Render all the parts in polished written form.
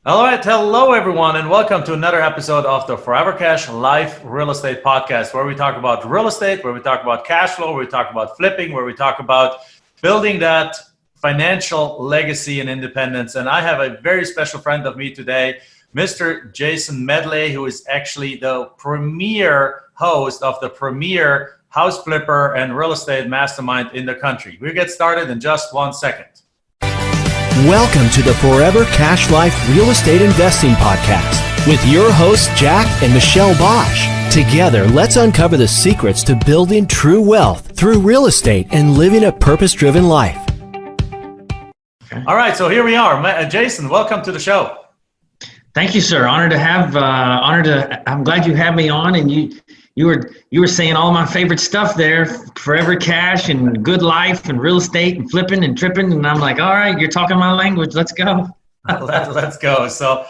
All right, hello everyone, and welcome to another episode of the Forever Cash Life Real Estate Podcast, where we talk about real estate, where we talk about cash flow, where we talk about flipping, where we talk about building that financial legacy and independence. And I have a very special friend of me today, Mr. Jason Medley, who is actually the premier host of the premier house flipper and real estate mastermind in the country. We'll get started in just 1 second. Welcome to the Forever Cash Life Real Estate Investing Podcast with your hosts, Jack and Michelle Bosch. Together, let's uncover the secrets to building true wealth through real estate and living a purpose-driven life. All right, so here we are. Jason, welcome to the show. Thank you, sir. I'm glad you had me on, and you were saying all my favorite stuff there, forever cash and good life and real estate and flipping and tripping, and I'm like, all right, you're talking my language. Let's go. Let's go. So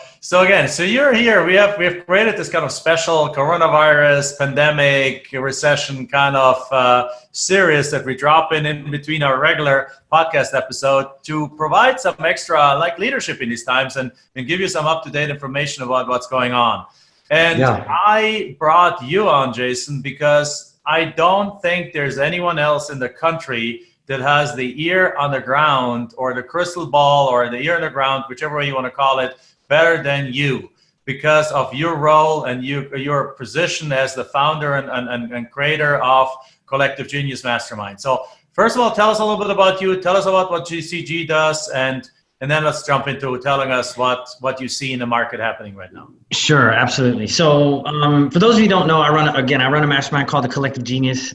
you're here. We have created this kind of special coronavirus pandemic recession kind of series that we drop in between our regular podcast episode to provide some extra leadership in these times and give you some up-to-date information about what's going on. And I brought you on, Jason, because I don't think there's anyone else in the country that has the ear on the ground or the crystal ball or the ear on the ground, whichever way you want to call it, better than you because of your role and your position as the founder and creator of Collective Genius Mastermind. So first of all, tell us a little bit about you. Tell us about what GCG does, and then let's jump into telling us what you see in the market happening right now. Sure, absolutely. So for those of you who don't know, I run a mastermind called the Collective Genius.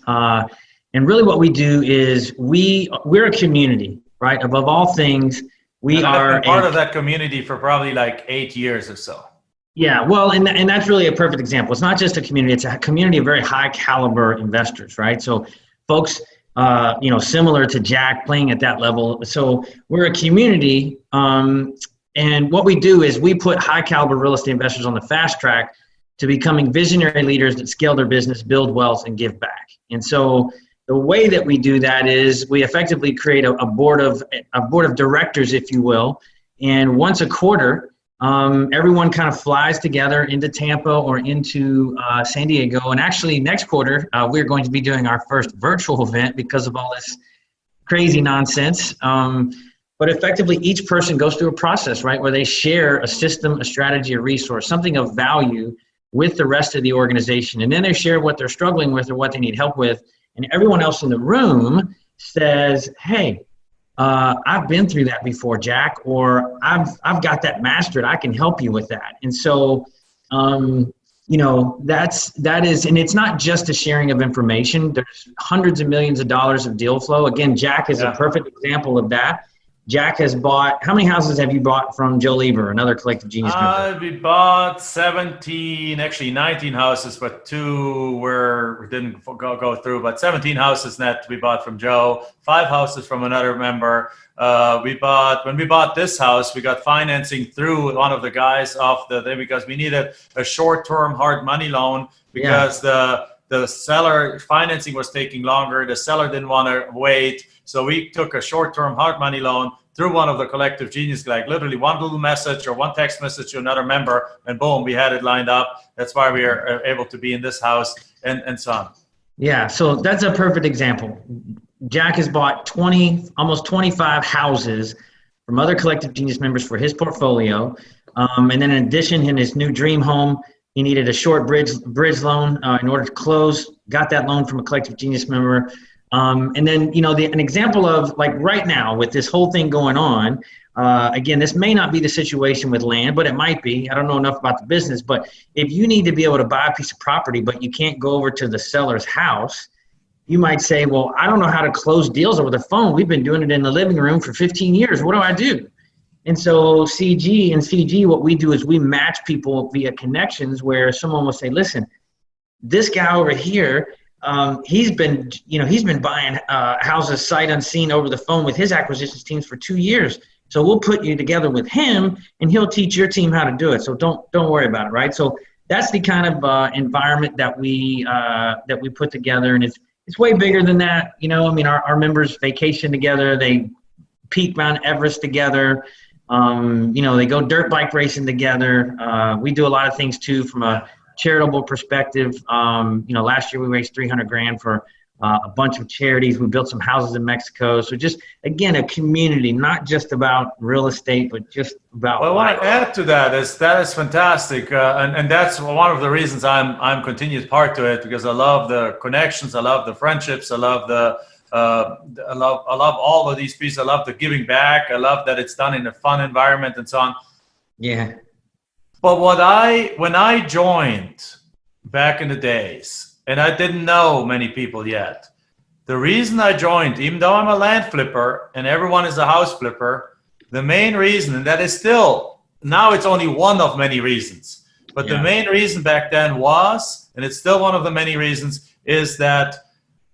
And really what we do is we're a community, right? Above all things, we are part of that community for probably 8 years or so. Yeah, well, and that's really a perfect example. It's not just a community, it's a community of very high caliber investors, right? So folks, similar to Jack playing at that level. So we're a community, and what we do is we put high caliber real estate investors on the fast track to becoming visionary leaders that scale their business, build wealth, and give back. And so the way that we do that is we effectively create a board of directors, if you will, and once a quarter, everyone kind of flies together into Tampa or into San Diego. And actually next quarter, we're going to be doing our first virtual event because of all this crazy nonsense. But effectively, each person goes through a process, right, where they share a system, a strategy, a resource, something of value with the rest of the organization. And then they share what they're struggling with or what they need help with. And everyone else in the room says, hey, I've been through that before, Jack, or I've got that mastered. I can help you with that. And so, that is, and it's not just a sharing of information. There's hundreds of millions of dollars of deal flow. Again, Jack is a perfect example of that. Jack has bought, how many houses have you bought from Joe Lever, another Collective Genius member? We bought 19 houses, but 2 didn't go through, but 17 houses net we bought from Joe, 5 houses from another member. When we bought this house, we got financing through one of the guys because we needed a short-term hard money loan because the seller financing was taking longer. The seller didn't want to wait. So we took a short-term hard money loan through one of the Collective Genius, literally one little message or one text message to another member, and boom, we had it lined up. That's why we are able to be in this house and so on. Yeah, so that's a perfect example. Jack has bought almost 25 houses from other Collective Genius members for his portfolio. And then in addition, in his new dream home, he needed a short bridge loan in order to close, got that loan from a Collective Genius member. And then, an example of right now with this whole thing going on, again, this may not be the situation with land, but it might be. I don't know enough about the business, but if you need to be able to buy a piece of property, but you can't go over to the seller's house, you might say, well, I don't know how to close deals over the phone. We've been doing it in the living room for 15 years. What do I do? And so CG, what we do is we match people via connections where someone will say, listen, this guy over here, he's been buying houses sight unseen over the phone with his acquisitions teams for 2 years. So we'll put you together with him, and he'll teach your team how to do it. So don't worry about it, right? So that's the kind of environment that we put together, and it's way bigger than that. Our members vacation together, they peak Mount Everest together. They go dirt bike racing together. We do a lot of things too from a charitable perspective. Last year we raised $300,000 for a bunch of charities. We built some houses in Mexico. So just, again, a community, not just about real estate, but just about Well, I life. want to add to that is fantastic, and that's one of the reasons I'm continued part to it, because I love the connections, I love the friendships, I love I love all of these pieces. I love the giving back. I love that it's done in a fun environment and so on. Yeah. But when I joined back in the days, and I didn't know many people yet, the reason I joined, even though I'm a land flipper and everyone is a house flipper, the main reason, and that is still, now it's only one of many reasons, but the main reason back then was, and it's still one of the many reasons, is that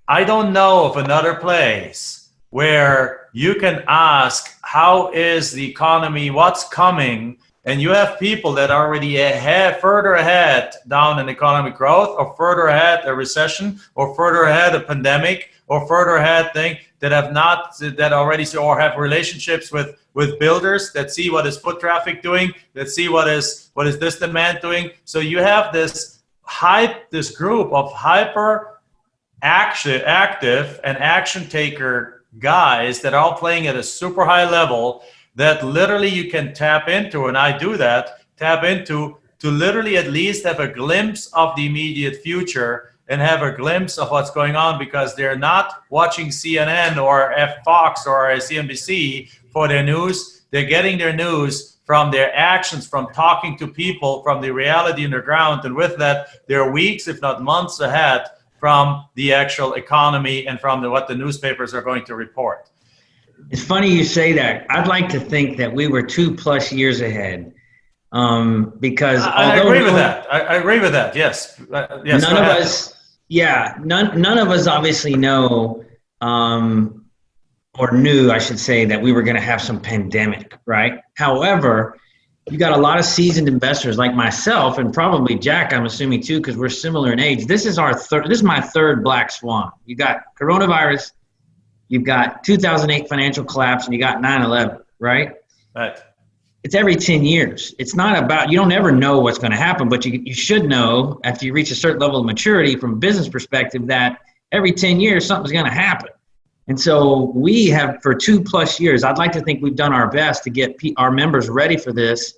I don't know of another place where you can ask, how is the economy, what's coming, and you have people that are already further ahead down in economic growth, or further ahead a recession, or further ahead a pandemic, or further ahead thing that or have relationships with builders that see what is foot traffic doing, that see what is this demand doing. So you have this group of hyper active and action taker guys that are all playing at a super high level that literally you can tap into, and I do that, to literally at least have a glimpse of the immediate future and have a glimpse of what's going on, because they're not watching CNN or Fox or CNBC for their news. They're getting their news from their actions, from talking to people, from the reality on the ground, and with that, they're weeks, if not months ahead from the actual economy and from what the newspapers are going to report. It's funny you say that. I'd like to think that we were 2+ years ahead, because I agree with that. I agree with that. Yes. Yes. None of us. Yeah. None of us obviously know, or knew, I should say, that we were going to have some pandemic, right? However, you got a lot of seasoned investors like myself, and probably Jack, I'm assuming too, because we're similar in age. This is my third black swan. You got coronavirus, you've got 2008 financial collapse, and you got 9/11, right? Right. It's every 10 years. It's not about, you don't ever know what's going to happen, but you should know after you reach a certain level of maturity from a business perspective that every 10 years something's going to happen. And so we have, for 2+ years, I'd like to think we've done our best to get our members ready for this,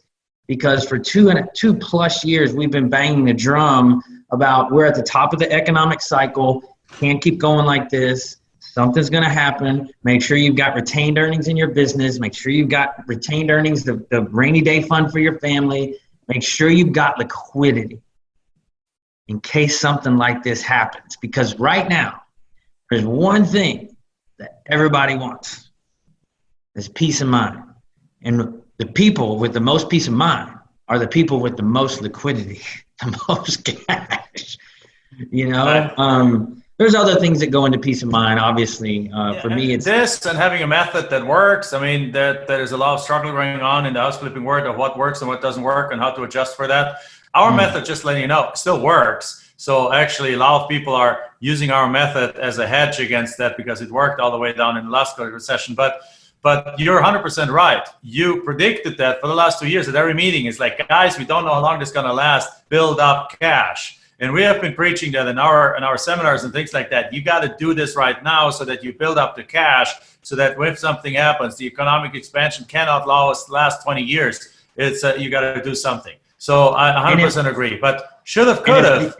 because for 2+ years, we've been banging the drum about we're at the top of the economic cycle, can't keep going like this, something's going to happen. Make sure you've got retained earnings in your business. Make sure you've got retained earnings, the rainy day fund for your family. Make sure you've got liquidity in case something like this happens. Because right now, there's one thing that everybody wants, is peace of mind. And the people with the most peace of mind are the people with the most liquidity, the most cash. There's other things that go into peace of mind, obviously. For me, it's this, and having a method that works. I mean, there's a lot of struggle going on in the house flipping world of what works and what doesn't work and how to adjust for that. Our method, just letting you know, still works. So actually, a lot of people are using our method as a hedge against that, because it worked all the way down in the last recession. But you're 100% right. You predicted that for the last 2 years at every meeting. It's like, guys, we don't know how long this is going to last. Build up cash. And we have been preaching that in our seminars and things like that. You got to do this right now so that you build up the cash, so that if something happens, the economic expansion cannot last 20 years. It's you got to do something. So I 100% agree. But should have, could have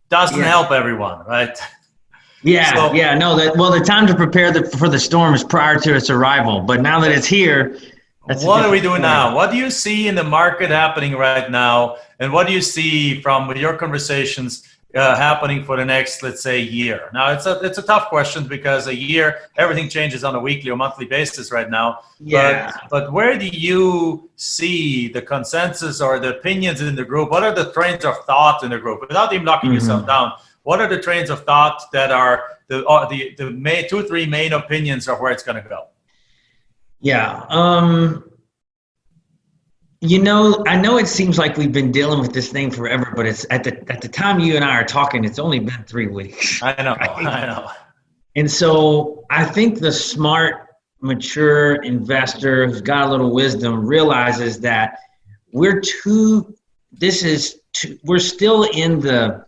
doesn't help everyone, right? Yeah, the time to prepare for the storm is prior to its arrival. But now that it's here, what are we doing now? What do you see in the market happening right now? And what do you see from your conversations happening for the next, let's say, year? Now, it's a tough question, because a year, everything changes on a weekly or monthly basis right now. Yeah. But where do you see the consensus or the opinions in the group? What are the trains of thought in the group? Without even knocking yourself down, what are the trains of thought that are the main 2-3 main opinions of where it's going to go? Yeah. I know it seems like we've been dealing with this thing forever, but it's at the time you and I are talking, it's only been 3 weeks. I know. And so I think the smart mature investor who's got a little wisdom realizes that we're still in the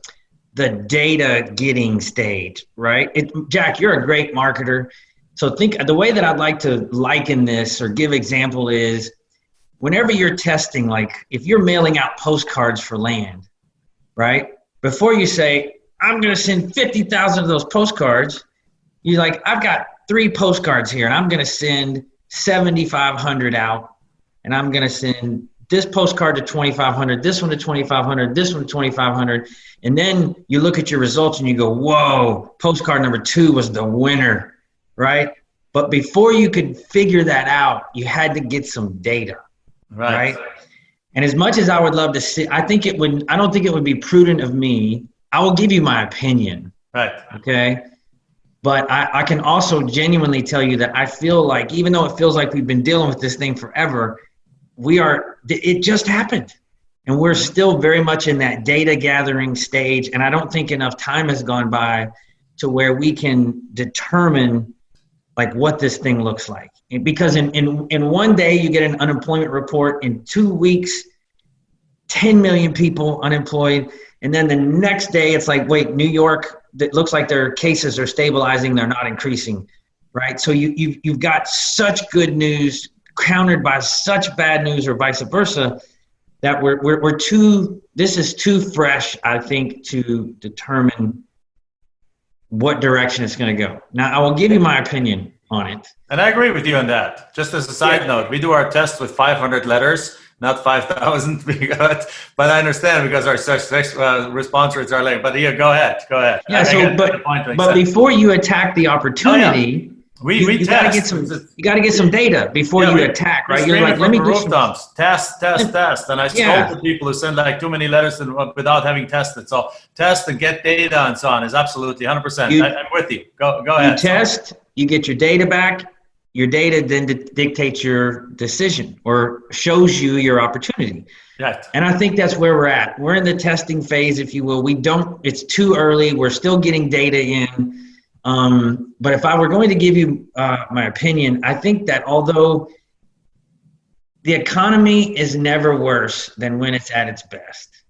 data getting stage, right? Jack, you're a great marketer. So the way that I'd like to liken this or give example is whenever you're testing, like if you're mailing out postcards for land, right? Before you say, I'm going to send 50,000 of those postcards, you're like, I've got 3 postcards here and I'm going to send 7,500 out, and I'm going to send this postcard to 2,500, this one to 2,500, this one to 2,500. And then you look at your results and you go, whoa, postcard number 2 was the winner, right? But before you could figure that out, you had to get some data, right? And as much as I would love to see, I don't think it would be prudent of me. I will give you my opinion. Right. Okay. But I can also genuinely tell you that I feel like, even though it feels like we've been dealing with this thing forever, it just happened. And we're still very much in that data gathering stage. And I don't think enough time has gone by to where we can determine like what this thing looks like. Because in one day you get an unemployment report, in 2 weeks, 10 million people unemployed. And then the next day it's like, wait, New York, it looks like their cases are stabilizing. They're not increasing, right? So you've got such good news countered by such bad news, or vice versa, that this is too fresh, I think, to determine what direction it's going to go. Now, I will give you my opinion on it. And I agree with you on that. Just as a side note, we do our test with 500 letters, not 5,000, but I understand because our response rates are late. But yeah, go ahead. Yeah, but before you attack the opportunity, you got to get some data before you attack, right? You're like, let me do some test. And I scold the people who send like too many letters without having tested. So test and get data and so on is absolutely 100%. I'm with you. Go ahead. You test, you get your data back. Your data then dictates your decision or shows you your opportunity. Right. And I think that's where we're at. We're in the testing phase, if you will. It's too early. We're still getting data in. But if I were going to give you my opinion, I think that although the economy is never worse than when it's at its best.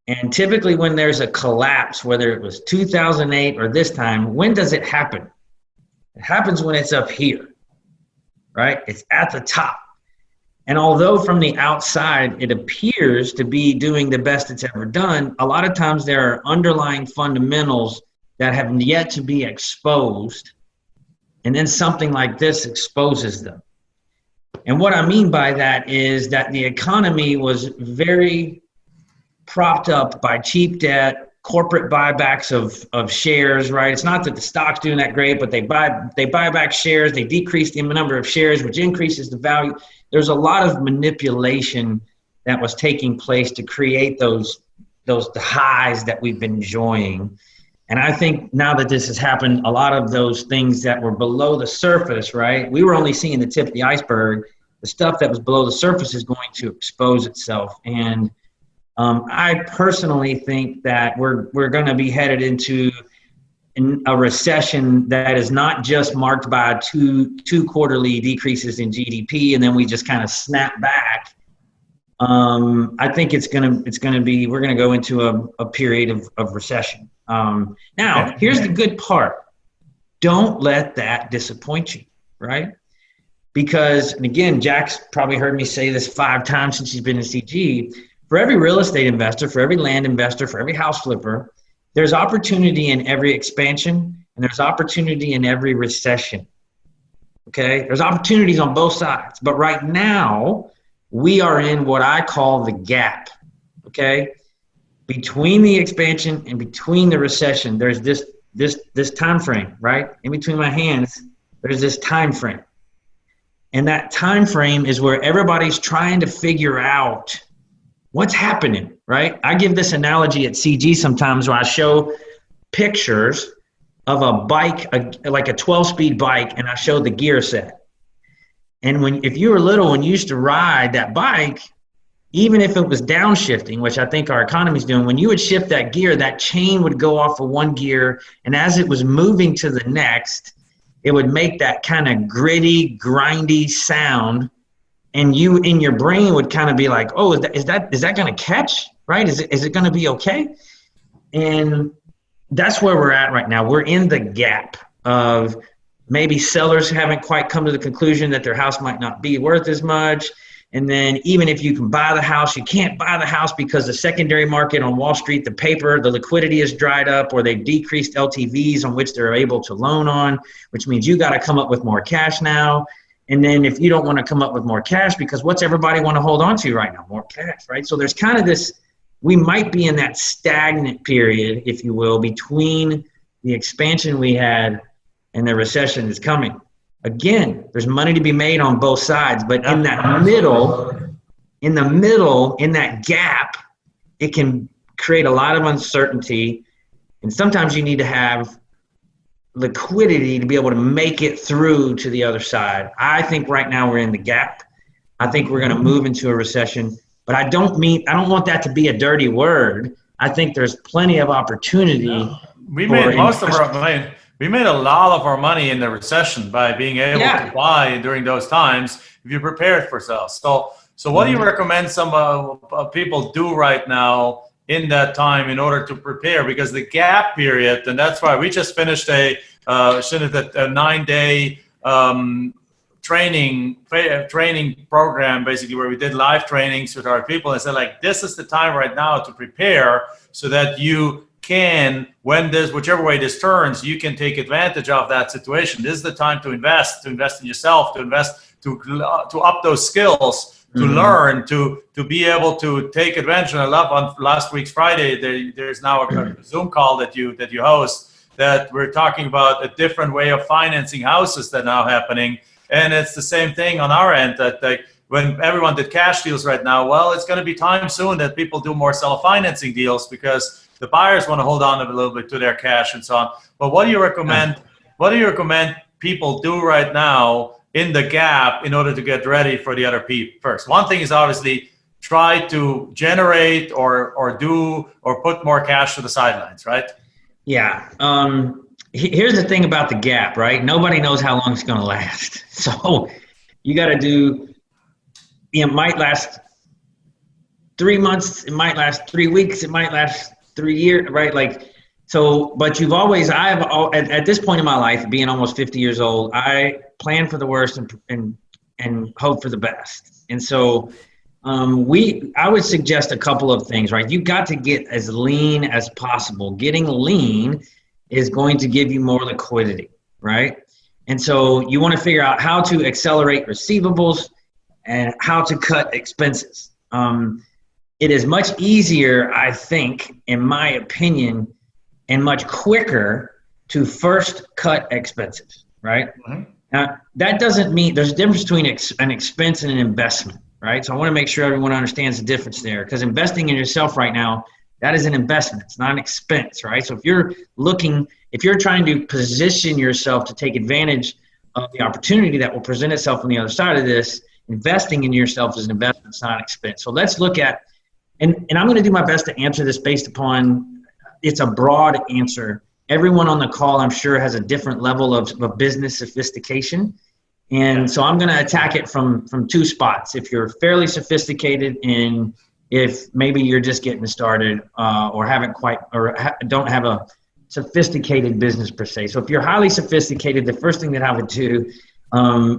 And typically when there's a collapse, whether it was 2008 or this time, when does it happen? It happens when it's up here, right? It's at the top. And although from the outside it appears to be doing the best it's ever done, a lot of times there are underlying fundamentals that have yet to be exposed, and then something like this exposes them. And what I mean by that is that the economy was very propped up by cheap debt, corporate buybacks of shares, right? It's not that the stock's doing that great, but they buy back shares, they decrease the number of shares, which increases the value. There's a lot of manipulation that was taking place to create the highs that we've been enjoying. And I think now that this has happened, a lot of those things that were below the surface, right? We were only seeing the tip of the iceberg. The stuff that was below the surface is going to expose itself. And I personally think that we're going to be headed into a recession that is not just marked by two quarterly decreases in GDP, and then we just kind of snap back. I think we're going to go into a period of recession. Now, here's the good part. Don't let that disappoint you, right? Because, and again, Jack's probably heard me say this 5 times since he's been in CG. For every real estate investor, for every land investor, for every house flipper, there's opportunity in every expansion, and there's opportunity in every recession. Okay? There's opportunities on both sides. But right now, we are in what I call the gap. Okay? Between the expansion and between the recession, there's this time frame, right? In between my hands, there's this time frame. And that time frame is where everybody's trying to figure out what's happening, right? I give this analogy at CG sometimes where I show pictures of a bike, like a 12-speed bike, and I show the gear set. And if you were little and you used to ride that bike, even if it was downshifting, which I think our economy's doing, when you would shift that gear, that chain would go off of one gear, and as it was moving to the next, it would make that kind of gritty, grindy sound. And you in your brain would kind of be like, oh, is that going to catch, right? Is it going to be okay? And that's where we're at right now. We're in the gap of maybe sellers haven't quite come to the conclusion that their house might not be worth as much. And then even if you can buy the house, you can't buy the house because the secondary market on Wall Street, the liquidity is dried up, or they've decreased LTVs on which they're able to loan on, which means you got to come up with more cash now. And then if you don't want to come up with more cash, because what's everybody want to hold on to right now? More cash, right? So there's kind of this, we might be in that stagnant period, if you will, between the expansion we had and the recession is coming. Again, there's money to be made on both sides, but in that middle, in that gap, it can create a lot of uncertainty. And sometimes you need to have liquidity to be able to make it through to the other side. I think right now we're in the gap. I think we're going to move into a recession, but I don't want that to be a dirty word. I think there's plenty of opportunity. We made most of our money. We made a lot of our money in the recession by being able to buy during those times if you prepared for sales. So what do you recommend some people do right now in that time in order to prepare? Because the gap period, and that's why we just finished a 9-day training program, basically, where we did live trainings with our people and said, like, this is the time right now to prepare so that you can, when whichever way this turns, you can take advantage of that situation. This is the time to invest in yourself, to up those skills, to learn, to be able to take advantage. And I love on last week's Friday, there's now a Zoom call that you host, that we're talking about a different way of financing houses that are now happening. And it's the same thing on our end, that when everyone did cash deals right now, well, it's going to be time soon that people do more seller financing deals because the buyers want to hold on a little bit to their cash and so on. But what do you recommend? What do you recommend people do right now in the gap in order to get ready for the other peak first? One thing is obviously try to generate or put more cash to the sidelines, right? Yeah. Here's the thing about the gap, right? Nobody knows how long it's going to last. So you got to do, it might last 3 months, it might last 3 weeks, it might last 3 years, right? Like, so, but at this point in my life, being almost 50 years old, I plan for the worst and hope for the best. And so I would suggest a couple of things, right? You've got to get as lean as possible. Getting lean is going to give you more liquidity, right? And so you want to figure out how to accelerate receivables and how to cut expenses. It is much easier, I think, in my opinion, and much quicker to first cut expenses, right? Mm-hmm. Now, that doesn't mean there's a difference between an expense and an investment, right? So I want to make sure everyone understands the difference there, because investing in yourself right now, that is an investment. It's not an expense, right? So if you're trying to position yourself to take advantage of the opportunity that will present itself on the other side of this, investing in yourself is an investment, it's not an expense. So let's look at, and I'm going to do my best to answer this based upon, it's a broad answer. Everyone on the call, I'm sure, has a different level of business sophistication. And so I'm going to attack it from two spots. If you're fairly sophisticated, and if maybe you're just getting started or haven't quite, or don't have a sophisticated business per se. So if you're highly sophisticated, the first thing that I would do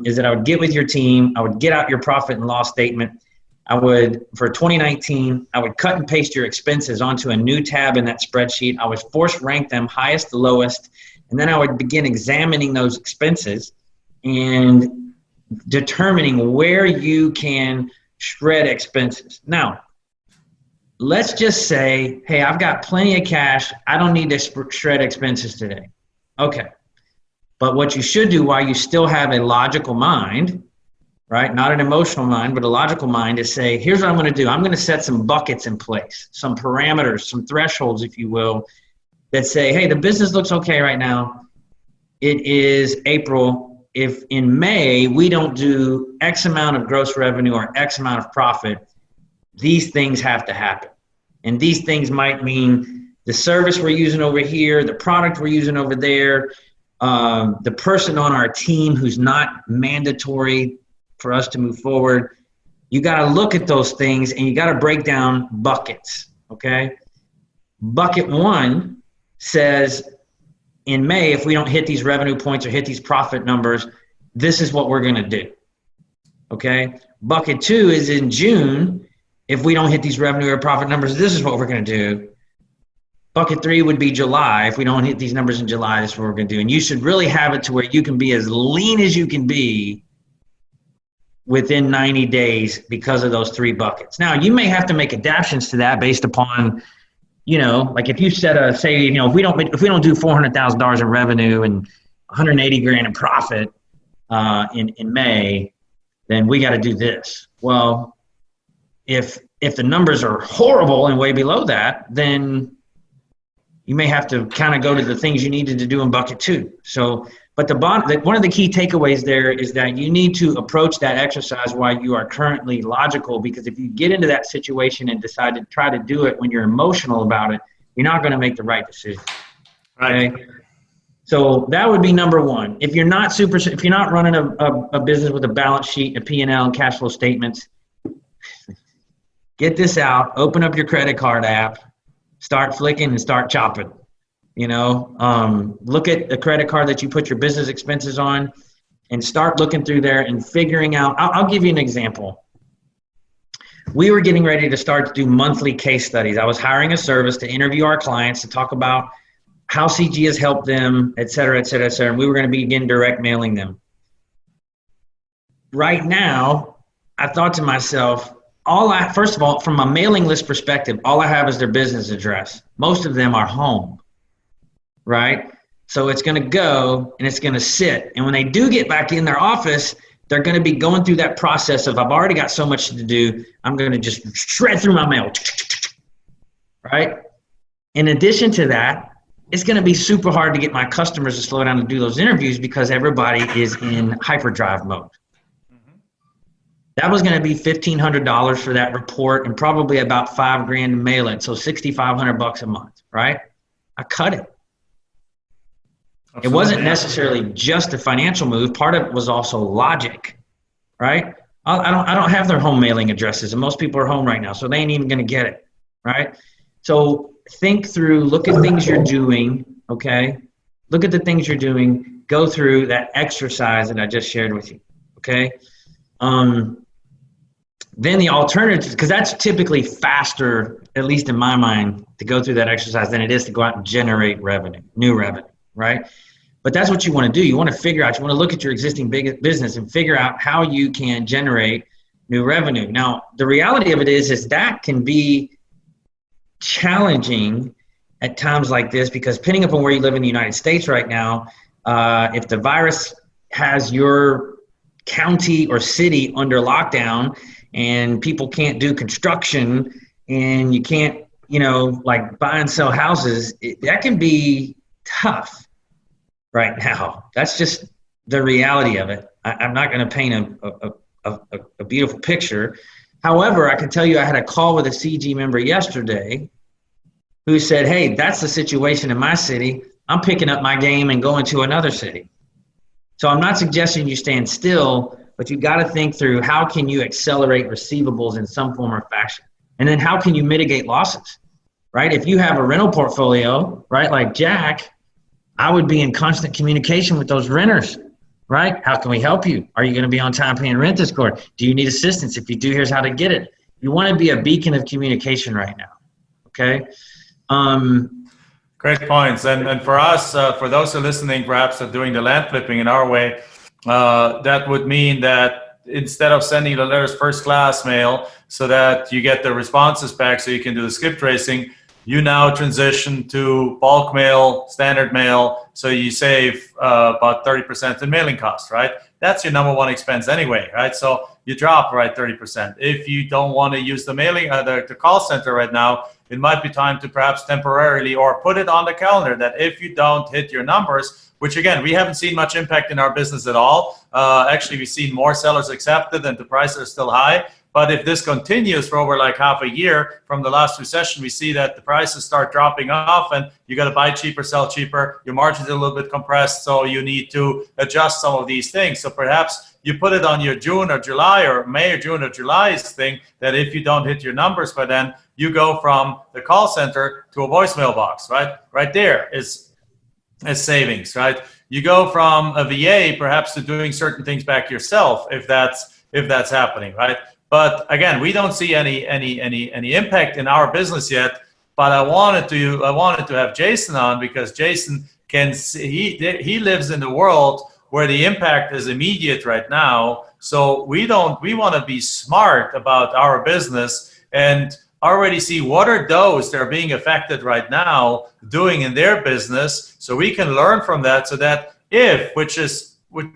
is that I would get with your team. I would get out your profit and loss statement. For 2019, I would cut and paste your expenses onto a new tab in that spreadsheet. I would force rank them highest to lowest. And then I would begin examining those expenses and determining where you can shred expenses. Now, let's just say, hey, I've got plenty of cash. I don't need to shred expenses today. Okay. But what you should do while you still have a logical mind, right? Not an emotional mind, but a logical mind, is say, here's what I'm going to do. I'm going to set some buckets in place, some parameters, some thresholds, if you will, that say, hey, the business looks okay right now. It is April. If in May we don't do X amount of gross revenue or X amount of profit, these things have to happen. And these things might mean the service we're using over here, the product we're using over there, the person on our team who's not mandatory for us to move forward. You got to look at those things and you got to break down buckets, okay? Bucket 1 says in May, if we don't hit these revenue points or hit these profit numbers, this is what we're going to do, okay? Bucket 2 is in June, if we don't hit these revenue or profit numbers, this is what we're going to do. Bucket 3 would be July. If we don't hit these numbers in July, this is what we're going to do. And you should really have it to where you can be as lean as you can be within 90 days because of those 3 buckets. Now, you may have to make adaptations to that based upon, like if you set if we don't do $400,000 in revenue and 180 grand in profit in May, then we got to do this. Well, if the numbers are horrible and way below that, then you may have to kind of go to the things you needed to do in bucket 2. So, but one of the key takeaways there is that you need to approach that exercise while you are currently logical, because if you get into that situation and decide to try to do it when you're emotional about it, you're not going to make the right decision. Right. Okay? So that would be number 1. If you're not running a business with a balance sheet, a P&L, and cash flow statements, get this out, open up your credit card app, start flicking and start chopping. Look at the credit card that you put your business expenses on and start looking through there and figuring out. I'll give you an example. We were getting ready to start to do monthly case studies. I was hiring a service to interview our clients to talk about how CG has helped them, et cetera, et cetera, et cetera. And we were going to begin direct mailing them. Right now, I thought to myself, first of all, from a mailing list perspective, all I have is their business address. Most of them are home, right? So it's going to go and it's going to sit. And when they do get back in their office, they're going to be going through that process of, I've already got so much to do, I'm going to just shred through my mail, right? In addition to that, it's going to be super hard to get my customers to slow down and do those interviews because everybody is in hyperdrive mode. That was going to be $1,500 for that report and probably about $5,000 to mail it. So $6,500 a month, right? I cut it. Absolutely. It wasn't necessarily just a financial move. Part of it was also logic, right? I don't have their home mailing addresses, and most people are home right now, so they ain't even going to get it, right? So think through, look at things you're doing, okay? Look at the things you're doing. Go through that exercise that I just shared with you, okay? Then the alternatives, because that's typically faster, at least in my mind, to go through that exercise than it is to go out and generate revenue, new revenue, right? But that's what you want to do. You want to figure out, you want to look at your existing business and figure out how you can generate new revenue. Now, the reality of it is that can be challenging at times like this, because depending upon where you live in the United States right now, if the virus has your county or city under lockdown and people can't do construction and you can't, like buy and sell houses, that can be tough right now. That's just the reality of it. I'm not going to paint a beautiful picture. However, I can tell you I had a call with a CG member yesterday who said, hey, that's the situation in my city. I'm picking up my game and going to another city. So I'm not suggesting you stand still, but you got to think through how can you accelerate receivables in some form or fashion? And then how can you mitigate losses, right? If you have a rental portfolio, right, like Jack, I would be in constant communication with those renters, right? How can we help you? Are you going to be on time paying rent this quarter? Do you need assistance? If you do, here's how to get it. You want to be a beacon of communication right now, okay? Great points. And for us, for those who are listening, perhaps of doing the land flipping in our way, that would mean that instead of sending the letters first class mail so that you get the responses back so you can do the skip tracing, you now transition to bulk mail, standard mail, so you save about 30% in mailing costs, right? That's your number one expense anyway, right? So you drop, right, 30%. If you don't want to use the mailing, the call center right now, it might be time to perhaps temporarily or put it on the calendar that if you don't hit your numbers, which again, we haven't seen much impact in our business at all. Actually, we've seen more sellers accepted and the prices are still high. But if this continues for over like half a year from the last recession, we see that the prices start dropping off and you got to buy cheaper, sell cheaper. Your margins are a little bit compressed, so you need to adjust some of these things. So perhaps you put it on your June or July or May or June or July's thing that if you don't hit your numbers by then, you go from the call center to a voicemail box, right? Right there is savings, right? You go from a VA perhaps to doing certain things back yourself if that's happening, right? But again, we don't see any impact in our business yet. But I wanted to have Jason on because Jason can see, he lives in the world where the impact is immediate right now. So we want to be smart about our business and already see what are those that are being affected right now doing in their business, so we can learn from that. So that which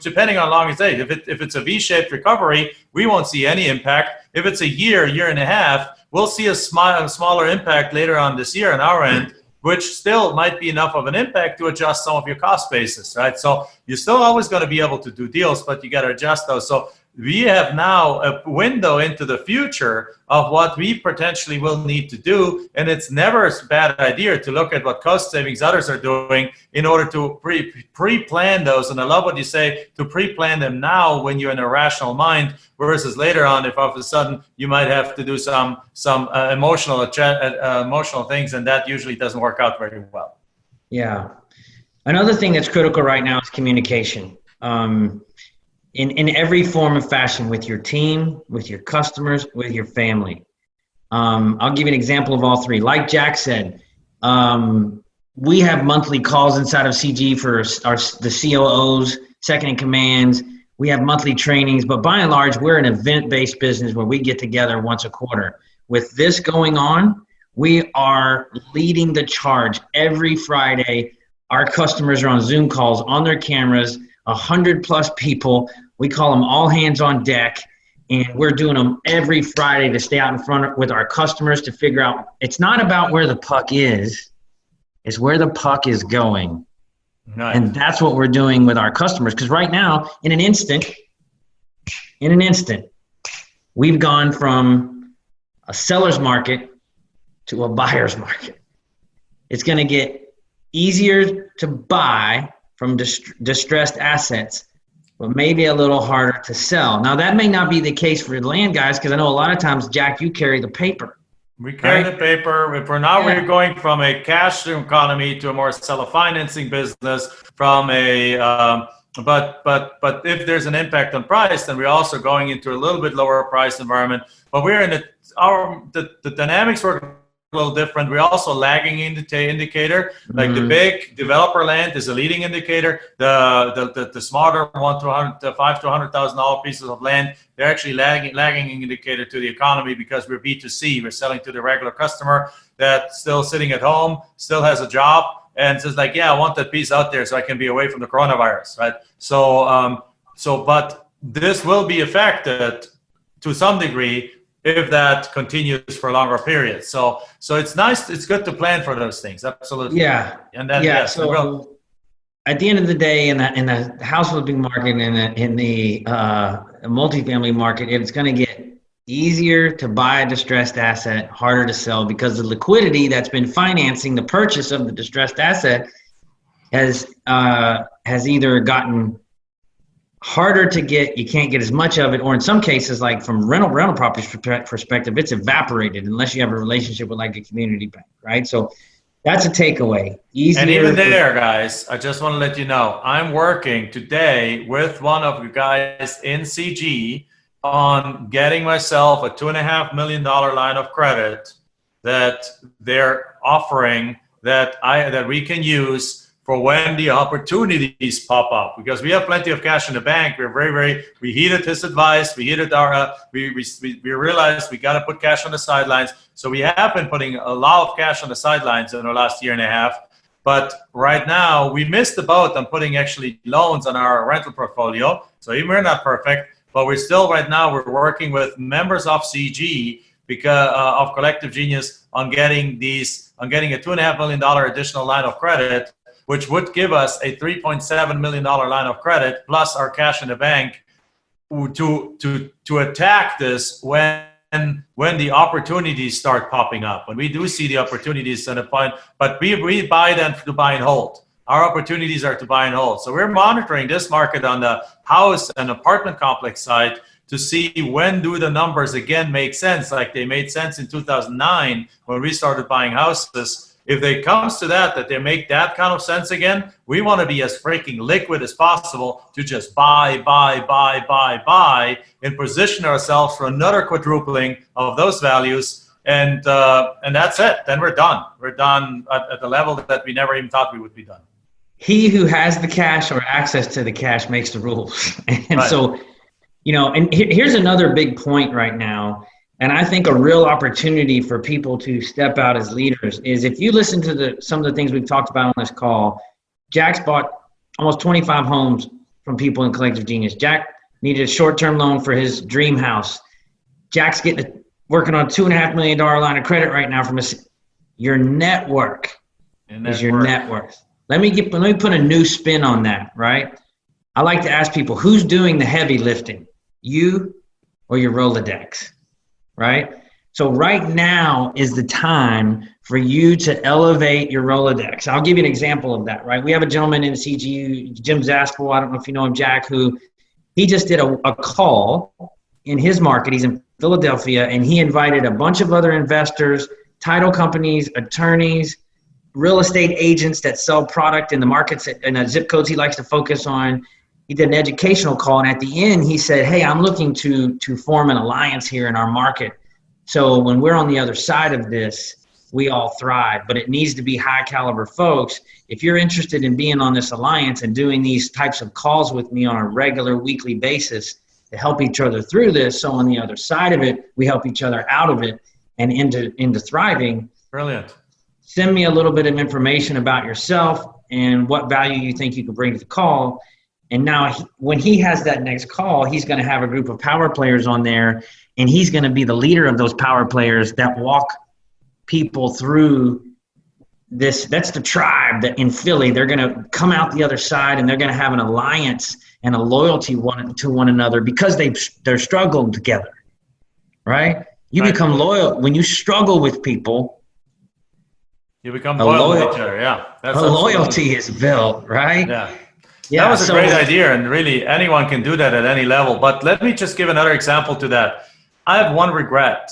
depending on how long it takes, if it's a V-shaped recovery, we won't see any impact. If it's a year and a half, we'll see a smaller impact later on this year on our end, which still might be enough of an impact to adjust some of your cost basis, right? So you're still always going to be able to do deals, but you got to adjust those. So we have now a window into the future of what we potentially will need to do. And it's never a bad idea to look at what cost savings others are doing in order to pre-plan those. And I love what you say, to pre-plan them now when you're in a rational mind versus later on if all of a sudden you might have to do some emotional things, and that usually doesn't work out very well. Yeah. Another thing that's critical right now is communication. In every form and fashion, with your team, with your customers, with your family. I'll give you an example of all three. Like Jack said, we have monthly calls inside of CG for the COOs, second in commands. We have monthly trainings, but by and large, we're an event-based business where we get together once a quarter. With this going on, we are leading the charge every Friday. Our customers are on Zoom calls on their cameras, 100+ people. We call them all hands on deck, and we're doing them every Friday to stay out in front with our customers to figure out, it's not about where the puck is, it's where the puck is going. Nice. And that's what we're doing with our customers. Because right now, in an instant, we've gone from a seller's market to a buyer's market. It's going to get easier to buy from distressed assets, but maybe a little harder to sell. Now, that may not be the case for land guys, because I know a lot of times, Jack, you carry the paper. We carry the paper. For now, we're going from a cash economy to a more seller financing business. But if there's an impact on price, then we're also going into a little bit lower price environment. But we're in the dynamics work a little different. We're also lagging indicator. Like the big developer land is a leading indicator. The smarter $500,000 to $100,000 pieces of land, they're actually lagging indicator to the economy, because we're B2C. We're selling to the regular customer that's still sitting at home, still has a job, and says like, yeah, I want that piece out there so I can be away from the coronavirus, right? But this will be affected to some degree if that continues for a longer period. So it's nice. It's good to plan for those things. Absolutely. Yeah. And then, yes. So at the end of the day, in the house flipping market and in the multifamily market, it's going to get easier to buy a distressed asset, harder to sell, because the liquidity that's been financing the purchase of the distressed asset has either gotten harder to get, you can't get as much of it, or in some cases, like from rental properties perspective, it's evaporated unless you have a relationship with like a community bank, right? So that's a takeaway. Easier. And even there, guys, I just want to let you know, I'm working today with one of you guys in CG on getting myself a $2.5 million line of credit that they're offering that we can use for when the opportunities pop up, because we have plenty of cash in the bank. We're we heeded his advice. We heeded we realized we got to put cash on the sidelines. So we have been putting a lot of cash on the sidelines in the last year and a half. But right now we missed the boat on putting actually loans on our rental portfolio. So even we're not perfect, but we're still right now, we're working with members of CG because of Collective Genius on getting a $2.5 million additional line of credit, which would give us a $3.7 million line of credit plus our cash in the bank to attack this when the opportunities start popping up, when we do see the opportunities at a point, but we buy them to buy and hold. Our opportunities are to buy and hold. So we're monitoring this market on the house and apartment complex side to see when do the numbers again make sense, like they made sense in 2009 when we started buying houses. If it comes to that they make that kind of sense again, we want to be as freaking liquid as possible to just buy, and position ourselves for another quadrupling of those values. And that's it. Then we're done. We're done at the level that we never even thought we would be done. He who has the cash or access to the cash makes the rules. And right. So, and here's another big point right now. And I think a real opportunity for people to step out as leaders is if you listen to some of the things we've talked about on this call. Jack's bought almost 25 homes from people in Collective Genius. Jack needed a short-term loan for his dream house. Jack's working on a $2.5 million line of credit right now from your network. Is your net worth. Let me put a new spin on that, right? I like to ask people, who's doing the heavy lifting? You or your Rolodex? Right? So right now is the time for you to elevate your Rolodex. I'll give you an example of that, right? We have a gentleman in CGU, Jim Zaspel, I don't know if you know him, Jack, who he just did a call in his market. He's in Philadelphia, and he invited a bunch of other investors, title companies, attorneys, real estate agents that sell product in the markets and the zip codes he likes to focus on. He did an educational call, and at the end he said, hey, I'm looking to form an alliance here in our market. So when we're on the other side of this, we all thrive, but it needs to be high caliber folks. If you're interested in being on this alliance and doing these types of calls with me on a regular weekly basis to help each other through this, so on the other side of it, we help each other out of it and into thriving. Brilliant. Send me a little bit of information about yourself and what value you think you can bring to the call. And now when he has that next call, he's going to have a group of power players on there, and he's going to be the leader of those power players that walk people through this. That's the tribe that in Philly, they're going to come out the other side, and they're going to have an alliance and a loyalty to one another because they're struggled together, right? You become loyal when you struggle with people. You become loyal to each other, yeah. That's loyalty is built, right? Yeah. That was a great idea, and really anyone can do that at any level. But let me just give another example to that. I have one regret,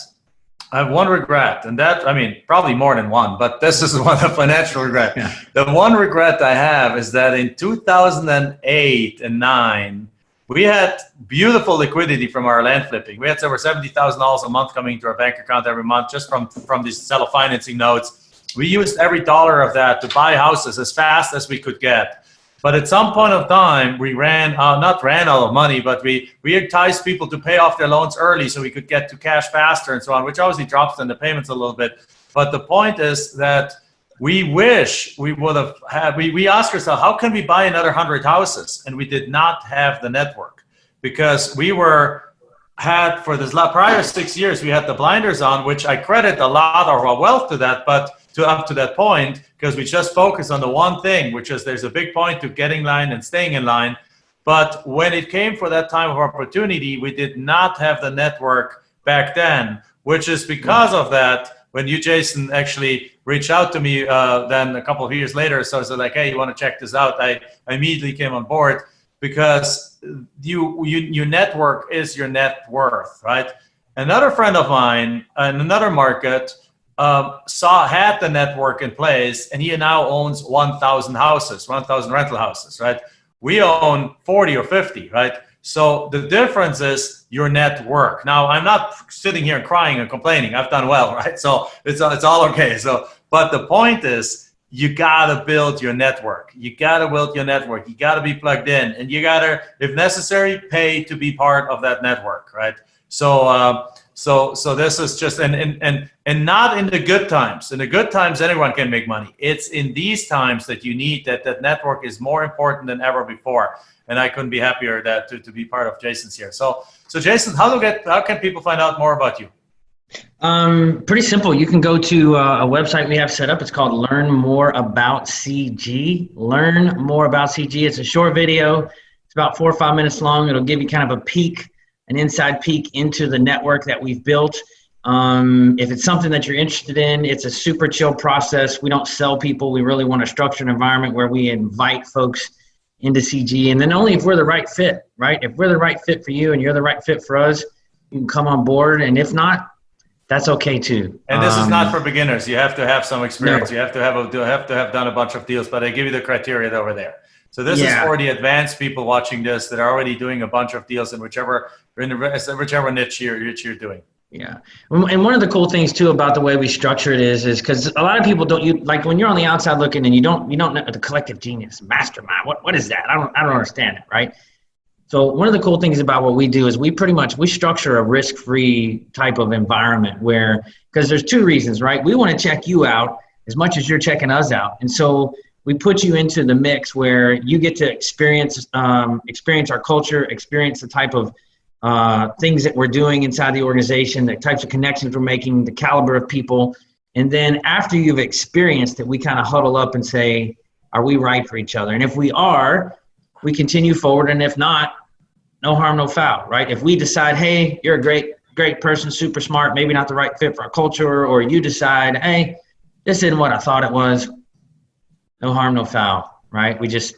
and that, probably more than one, but this is one, a financial regret. Yeah. The one regret I have is that in 2008 and 9, we had beautiful liquidity from our land flipping. We had over $70,000 a month coming to our bank account every month just from these seller financing notes. We used every dollar of that to buy houses as fast as we could get. But at some point of time, we not ran out of money, but we enticed people to pay off their loans early so we could get to cash faster and so on, which obviously drops in the payments a little bit. But the point is that we wish we would have had, we asked ourselves, how can we buy another 100 houses? And we did not have the network because had for this prior 6 years, we had the blinders on, which I credit a lot of our wealth to that, but up to that point, because we just focus on the one thing, which is there's a big point to getting in line and staying in line. But when it came for that time of opportunity, we did not have the network back then, which is because of that. When you, Jason, actually reached out to me then a couple of years later, so I was like, hey, you want to check this out? I immediately came on board because your network is your net worth, right? Another friend of mine in another market had the network in place, and he now owns 1,000 rental houses, right? We own 40 or 50, right? So the difference is your network. Now, I'm not sitting here and crying and complaining. I've done well, right? So it's all okay. But the point is, you gotta build your network. You gotta be plugged in, and you gotta, if necessary, pay to be part of that network, right? So this is just and not in the good times. In the good times, anyone can make money. It's in these times that you need that network is more important than ever before. And I couldn't be happier that to be part of Jason's here. So Jason, how can people find out more about you? Pretty simple. You can go to a website we have set up. It's called Learn More About CG. Learn More About CG. It's a short video. about 4 or 5 minutes long. It'll give you kind of an inside peek into the network that we've built. If it's something that you're interested in, it's a super chill process. We don't sell people. We really want to structure an environment where we invite folks into CG, and then only if we're the right fit, right? If we're the right fit for you and you're the right fit for us, you can come on board. And if not, that's okay too. And this is not for beginners. You have to have some experience. No. You have to have done a bunch of deals, but I give you the criteria over there. So this is for the advanced people watching this that are already doing a bunch of deals in whichever niche you're doing. Yeah. And one of the cool things too about the way we structure it is because a lot of people like when you're on the outside looking and you don't know the collective genius, mastermind, what is that? I don't understand it, right? So one of the cool things about what we do is we structure a risk-free type of environment because there's 2 reasons, right? We want to check you out as much as you're checking us out. And so we put you into the mix where you get to experience our culture, experience the type of things that we're doing inside the organization, the types of connections we're making, the caliber of people. And then after you've experienced it, we kind of huddle up and say, are we right for each other? And if we are, we continue forward. And if not, no harm, no foul, right? If we decide, hey, you're a great person, super smart, maybe not the right fit for our culture, or you decide, hey, this isn't what I thought it was, no harm, no foul, right? We just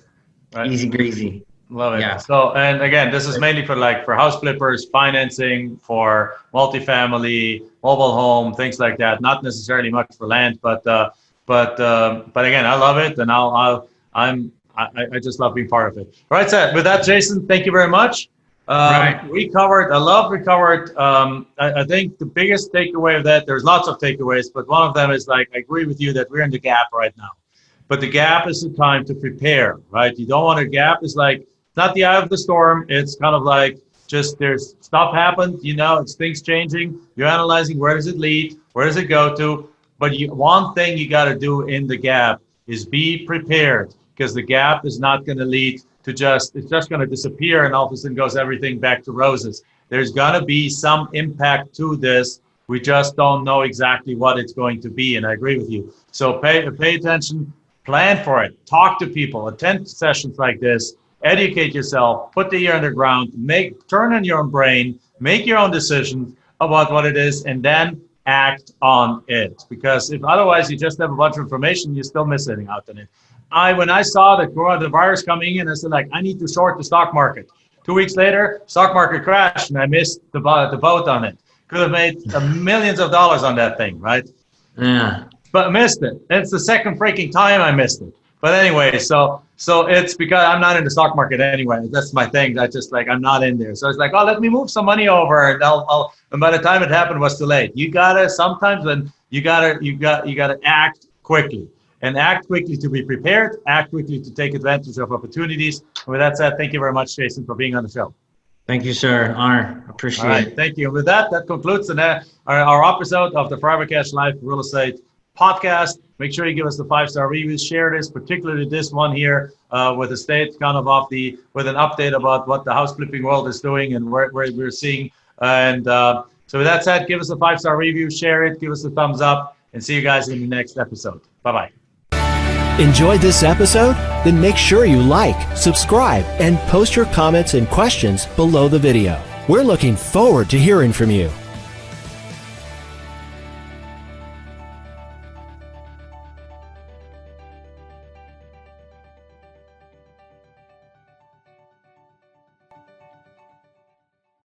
easy greasy. Love it. Yeah. So, and again, this is mainly for house flippers, financing, for multifamily, mobile home, things like that. Not necessarily much for land, but again, I love it, and I just love being part of it. All right, so with that, Jason, thank you very much. We covered. I think the biggest takeaway of that, there's lots of takeaways, but one of them is I agree with you that we're in the gap right now. But the gap is the time to prepare, right? You don't want a gap. It's not the eye of the storm. It's kind of there's stuff happened, it's things changing. You're analyzing where does it lead, where does it go to. But one thing you got to do in the gap is be prepared, because the gap is not going to lead to it's just going to disappear and all of a sudden goes everything back to roses. There's going to be some impact to this. We just don't know exactly what it's going to be. And I agree with you. So pay attention, plan for it, talk to people, attend sessions like this. Educate yourself, put the ear on the ground, turn on your own brain, make your own decisions about what it is, and then act on it. Because if otherwise you just have a bunch of information, you're still missing out on it. When I saw the coronavirus coming in, I said, I need to short the stock market. 2 weeks later, stock market crashed, and I missed the boat on it. Could have made millions of dollars on that thing, right? Yeah. But I missed it. It's the second freaking time I missed it. But anyway, so it's because I'm not in the stock market anyway. That's my thing. I just I'm not in there. So it's let me move some money over, and and by the time it happened, it was too late. You gotta act quickly, and act quickly to be prepared. Act quickly to take advantage of opportunities. And with that said, thank you very much, Jason, for being on the show. Thank you, sir. Honor. Appreciate it. Thank you. And with that concludes our episode of the Forever Cash Life Real Estate Podcast. Make sure you give us the 5-star reviews, share this, particularly this one here with the state kind of with an update about what the house flipping world is doing and where we're seeing. And so with that said, give us a 5-star review, share it, give us a thumbs up, and see you guys in the next episode. Bye-bye. Enjoyed this episode? Then make sure you subscribe, and post your comments and questions below the video. We're looking forward to hearing from you.